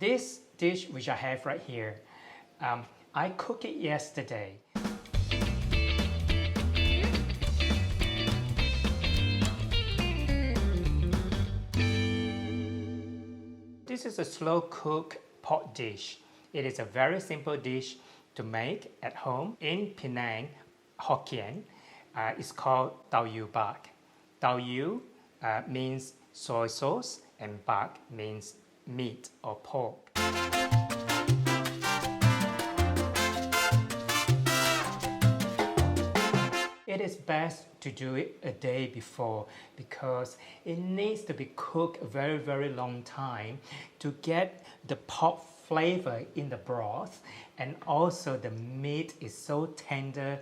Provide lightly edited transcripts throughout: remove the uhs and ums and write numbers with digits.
This dish which I have right here, I cooked it yesterday. This is a slow cook pot dish. It is a very simple dish to make at home in Penang Hokkien. It's called Tau Eu Bak. Tau Eu means soy sauce and bak means meat or pork. It is best to do it a day before because it needs to be cooked a very long time to get the pork flavor in the broth, and also the meat is so tender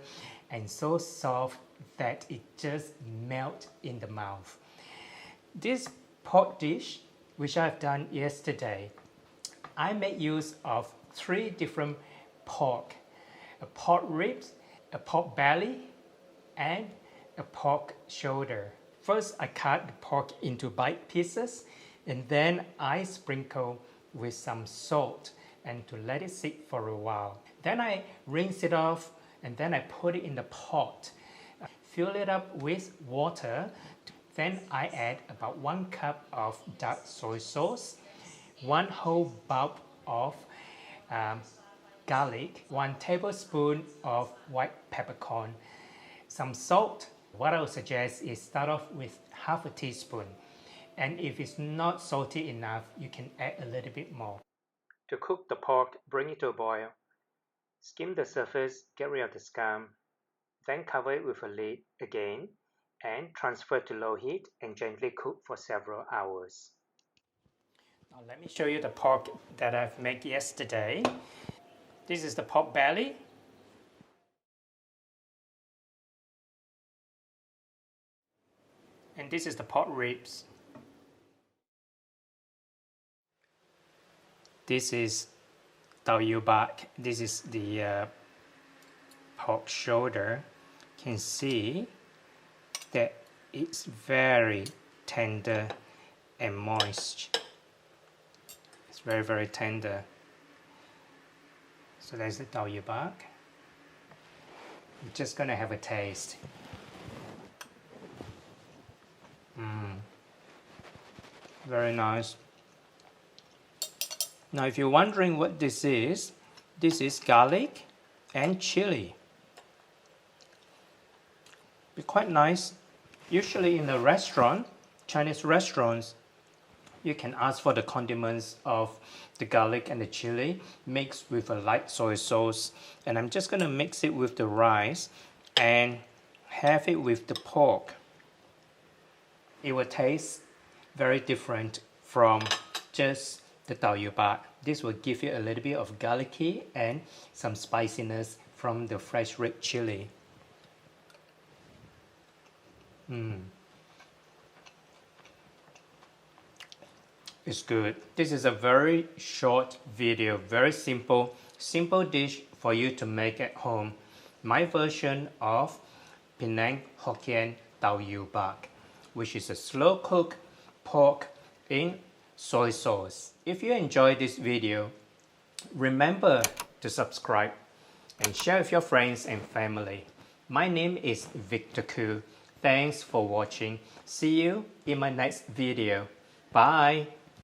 and so soft that it just melts in the mouth. This pork dish, which I've done yesterday, I made use of 3 different pork: a pork ribs, a pork belly, and a pork shoulder. First, I cut the pork into bite pieces, and then I sprinkle with some salt and to let it sit for a while. Then I rinse it off, and then I put it in the pot. Fill it up with water. Then I add about 1 cup of dark soy sauce, 1 whole bulb of garlic, 1 tablespoon of white peppercorn, some salt. What I would suggest is start off with half a teaspoon. And if it's not salty enough, you can add a little bit more. To cook the pork, bring it to a boil. Skim the surface, get rid of the scum. Then cover it with a lid again and transfer to low heat and gently cook for several hours. Now let me show you the pork that I've made yesterday. This is the pork belly. And this is the pork ribs. This is Tau Eu Bak. This is the pork shoulder. You can see that it's very tender and moist. It's very tender. So there's the Tau Eu Bak. I'm just gonna have a taste. Very nice. Now if you're wondering what this is garlic and chili. It's quite nice. Usually in the restaurant, Chinese restaurants, you can ask for the condiments of the garlic and the chili mixed with a light soy sauce. And I'm just going to mix it with the rice and have it with the pork. It will taste very different from just the Tau Eu Bak. This will give you a little bit of garlicky and some spiciness from the fresh red chili. It's good. This is a very short video, very simple dish for you to make at home. My version of Penang Hokkien Tau Eu Bak, which is a slow cook pork in soy sauce. If you enjoyed this video, remember to subscribe and share with your friends and family. My name is Victor Koo. Thanks for watching. See you in my next video. Bye.